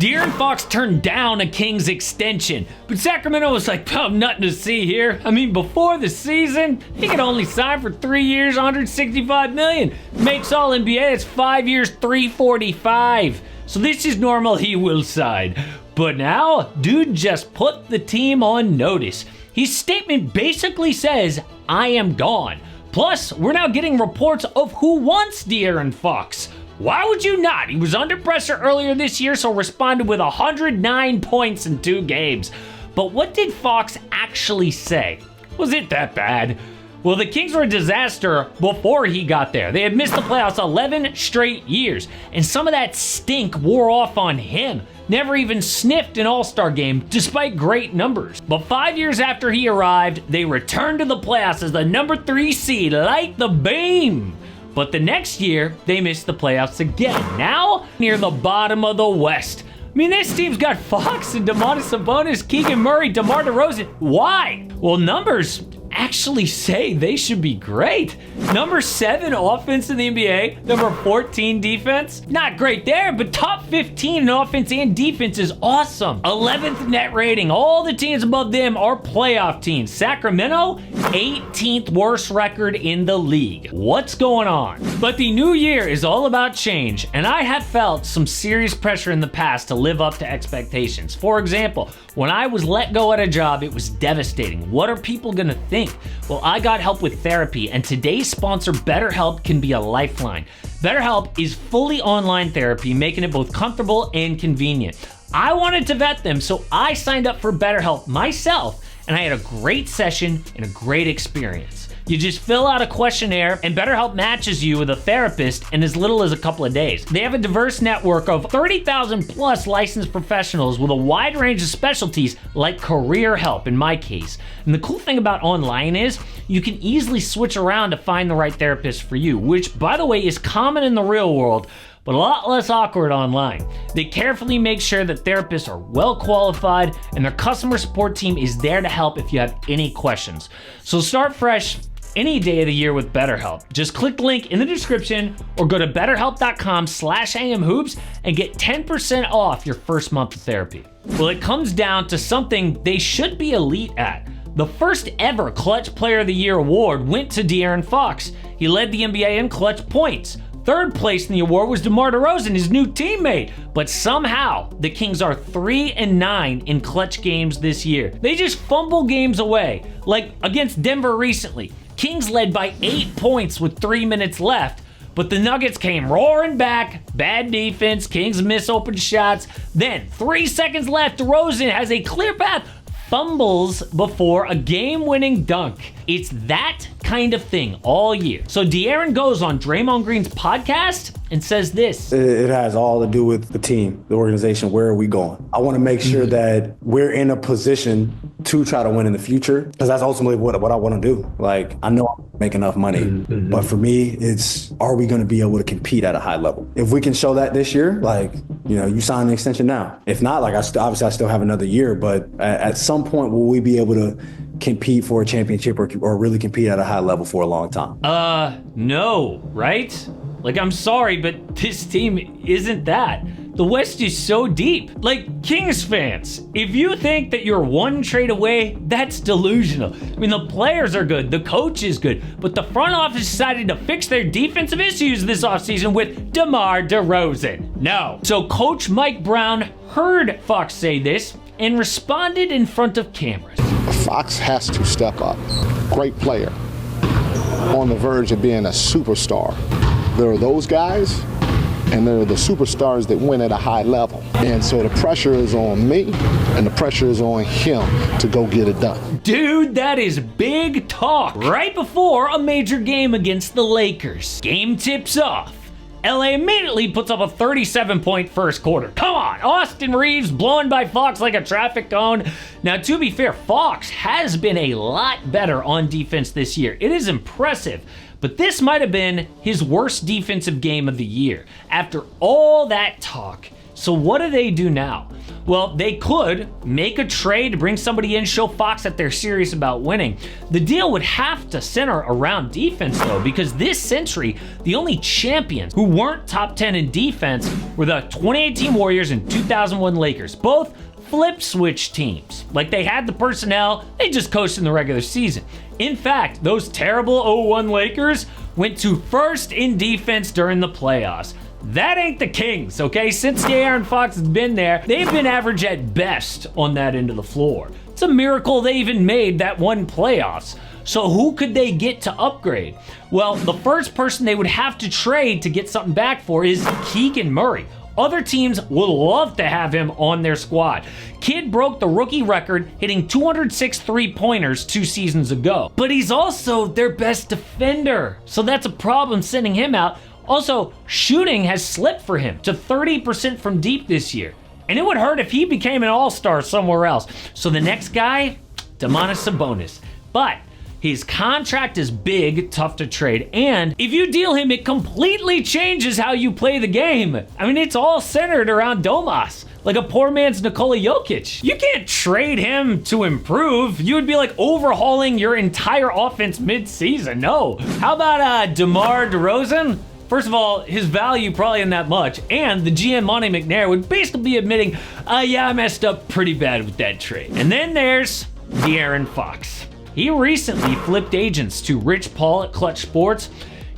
De'Aaron Fox turned down a Kings extension, but Sacramento was like, oh, nothing to see here. I mean, before the season, he could only sign for 3 years, $165 million. Makes all NBA, it's 5 years, $345. So this is normal, he will sign. But now, dude just put the team on notice. His statement basically says, I am gone. Plus, we're now getting reports of who wants De'Aaron Fox. Why would you not? He was under pressure earlier this year, so responded with 109 points in 2 games. But what did Fox actually say? Was it that bad? Well, the Kings were a disaster before he got there. They had missed the playoffs 11 straight years, and some of that stink wore off on him. Never even sniffed an All-Star game, despite great numbers. But 5 years after he arrived, they returned to the playoffs as the number 3 seed, like the beam. But the next year, they missed the playoffs again. Now, near the bottom of the West. I mean, this team's got Fox and Domantas Sabonis, Keegan Murray, DeMar DeRozan. Why? Well, numbers actually say they should be great. Number 7 offense in the NBA, number 14 defense. Not great there, but top 15 in offense and defense is awesome. 11th net rating. All the teams above them are playoff teams. Sacramento, 18th worst record in the league. What's going on? But the new year is all about change, and I have felt some serious pressure in the past to live up to expectations. For example, when I was let go at a job, it was devastating. What are people gonna think? Well, I got help with therapy, and today's sponsor, BetterHelp, can be a lifeline. BetterHelp is fully online therapy, making it both comfortable and convenient. I wanted to vet them, so I signed up for BetterHelp myself, and I had a great session and a great experience. You just fill out a questionnaire, and BetterHelp matches you with a therapist in as little as a couple of days. They have a diverse network of 30,000 plus licensed professionals with a wide range of specialties like career help in my case. And the cool thing about online is you can easily switch around to find the right therapist for you, which, by the way, is common in the real world, but a lot less awkward online. They carefully make sure that therapists are well qualified, and their customer support team is there to help if you have any questions. So start fresh any day of the year with BetterHelp. Just click the link in the description or go to betterhelp.com/amhoops and get 10% off your first month of therapy. Well, it comes down to something they should be elite at. The first ever Clutch Player of the Year award went to De'Aaron Fox. He led the NBA in clutch points. Third place in the award was DeMar DeRozan, his new teammate. But somehow, the Kings are 3-9 in clutch games this year. They just fumble games away, like against Denver recently. Kings led by 8 points with 3 minutes left, but the Nuggets came roaring back. Bad defense, Kings miss open shots. Then, 3 seconds left, DeRozan has a clear path, fumbles before a game-winning dunk. It's that kind of thing all year. So De'Aaron goes on Draymond Green's podcast and says this. It has all to do with the team, the organization. Where are we going? I want to make sure that we're in a position to try to win in the future, because that's ultimately what I want to do. Like, I know I make enough money, but for me, it's, are we going to be able to compete at a high level? If we can show that this year, like, you know, you sign an extension now. If not, like, obviously I still have another year, but at some point, will we be able to compete for a championship or really compete at a high level for a long time? No, right? Like, I'm sorry, but this team isn't that. The West is so deep. Like, Kings fans, if you think that you're one trade away, that's delusional. I mean, the players are good, the coach is good, but the front office decided to fix their defensive issues this offseason with DeMar DeRozan. No. So Coach Mike Brown heard Fox say this and responded in front of cameras. Fox has to step up. Great player. On the verge of being a superstar. There are those guys, and there are the superstars that win at a high level. And so the pressure is on me, and the pressure is on him to go get it done. Dude, that is big talk. Right before a major game against the Lakers. Game tips off. LA immediately puts up a 37-point first quarter. Come on, Austin Reeves blowing by Fox like a traffic cone. Now, to be fair, Fox has been a lot better on defense this year. It is impressive, but this might have been his worst defensive game of the year. After all that talk, so what do they do now? Well, they could make a trade to bring somebody in, show Fox that they're serious about winning. The deal would have to center around defense, though, because this century, the only champions who weren't top 10 in defense were the 2018 Warriors and 2001 Lakers, both flip switch teams. Like, they had the personnel, they just coached in the regular season. In fact, those terrible 01 Lakers went to first in defense during the playoffs. That ain't the Kings, okay? Since De'Aaron Fox has been there, they've been average at best on that end of the floor. It's a miracle they even made that one playoffs. So who could they get to upgrade? Well, the first person they would have to trade to get something back for is Keegan Murray. Other teams would love to have him on their squad. Kid broke the rookie record, hitting 206 three-pointers 2 seasons ago. But he's also their best defender, so that's a problem sending him out. Also, shooting has slipped for him to 30% from deep this year. And it would hurt if he became an all-star somewhere else. So the next guy, Domantas Sabonis. But his contract is big, tough to trade, and if you deal him, it completely changes how you play the game. I mean, it's all centered around Domas, like a poor man's Nikola Jokic. You can't trade him to improve. You would be like overhauling your entire offense mid-season. No. How about DeMar DeRozan? First of all, his value probably isn't that much, and the GM Monty McNair would basically be admitting, yeah, I messed up pretty bad with that trade. And then there's De'Aaron Fox. He recently flipped agents to Rich Paul at Clutch Sports.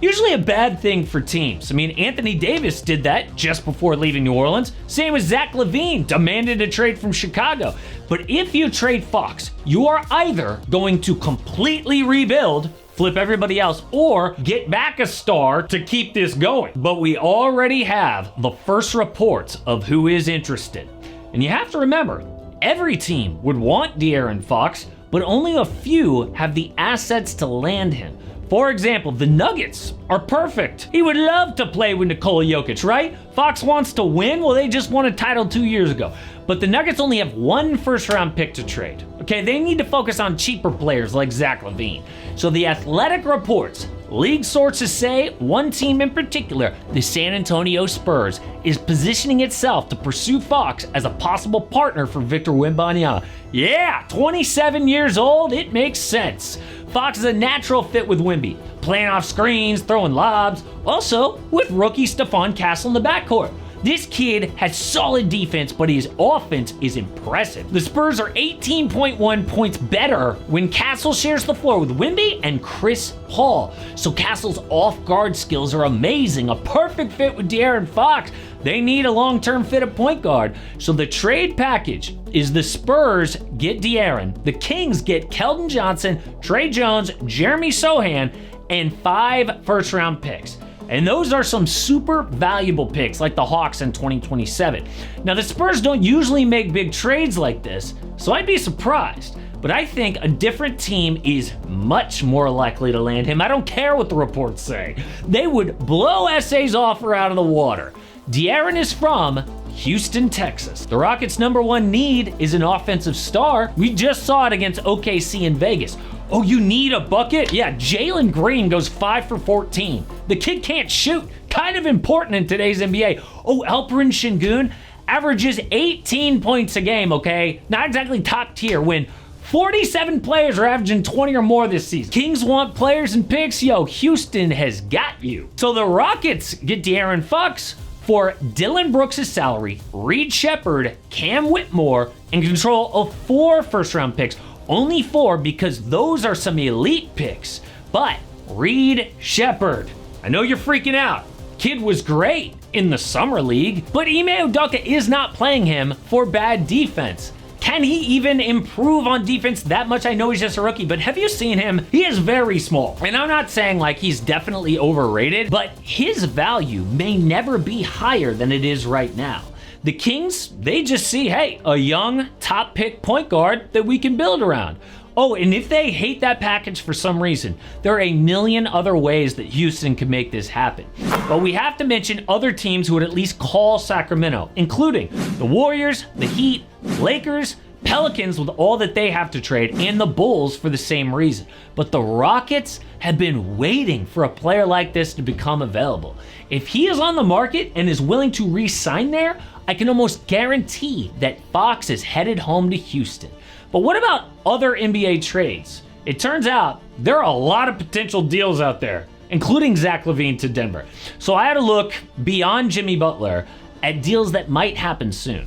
Usually a bad thing for teams. I mean, Anthony Davis did that just before leaving New Orleans. Same as Zach LaVine demanded a trade from Chicago. But if you trade Fox, you are either going to completely rebuild, flip everybody else, or get back a star to keep this going. But we already have the first reports of who is interested. And you have to remember, every team would want De'Aaron Fox, but only a few have the assets to land him. For example, the Nuggets are perfect. He would love to play with Nikola Jokic, right? Fox wants to win? Well, they just won a title 2 years ago. But the Nuggets only have 1 first-round pick to trade. Okay, they need to focus on cheaper players like Zach LaVine. So the Athletic reports, league sources say one team in particular, the San Antonio Spurs, is positioning itself to pursue Fox as a possible partner for Victor Wembanyama. Yeah, 27 years old, it makes sense. Fox is a natural fit with Wemby, playing off screens, throwing lobs, also with rookie Stephon Castle in the backcourt. This kid has solid defense, but his offense is impressive. The Spurs are 18.1 points better when Castle shares the floor with Wemby and Chris Paul. So Castle's off-guard skills are amazing, a perfect fit with De'Aaron Fox. They need a long-term fit at point guard. So the trade package is the Spurs get De'Aaron, the Kings get Keldon Johnson, Trey Jones, Jeremy Sohan, and 5 first-round picks. And those are some super valuable picks, like the Hawks in 2027. Now, the Spurs don't usually make big trades like this, so I'd be surprised. But I think a different team is much more likely to land him. I don't care what the reports say. They would blow SA's offer out of the water. De'Aaron is from Houston, Texas. The Rockets' #1 need is an offensive star. We just saw it against OKC in Vegas. Oh, you need a bucket? Yeah, Jalen Green goes 5 for 14. The kid can't shoot. Kind of important in today's NBA. Oh, Alperen Şengün averages 18 points a game, okay? Not exactly top tier when 47 players are averaging 20 or more this season. Kings want players and picks. Yo, Houston has got you. So the Rockets get De'Aaron Fox for Dylan Brooks' salary, Reed Shepherd, Cam Whitmore, and control of 4 first-round picks. Only 4 because those are some elite picks. But Reed Shepherd, I know you're freaking out. Kid was great in the summer league, but Ime Udoka is not playing him for bad defense. Can he even improve on defense that much? I know he's just a rookie, but have you seen him? He is very small. And I'm not saying like he's definitely overrated, but his value may never be higher than it is right now. The Kings, they just see, hey, a young top pick point guard that we can build around. Oh, and if they hate that package for some reason, there are a million other ways that Houston can make this happen. But we have to mention other teams who would at least call Sacramento, including the Warriors, the Heat, Lakers, Pelicans with all that they have to trade, and the Bulls for the same reason. But the Rockets have been waiting for a player like this to become available. If he is on the market and is willing to re-sign there, I can almost guarantee that Fox is headed home to Houston. But what about other NBA trades? It turns out there are a lot of potential deals out there, including Zach LaVine to Denver. So I had to look beyond Jimmy Butler at deals that might happen soon.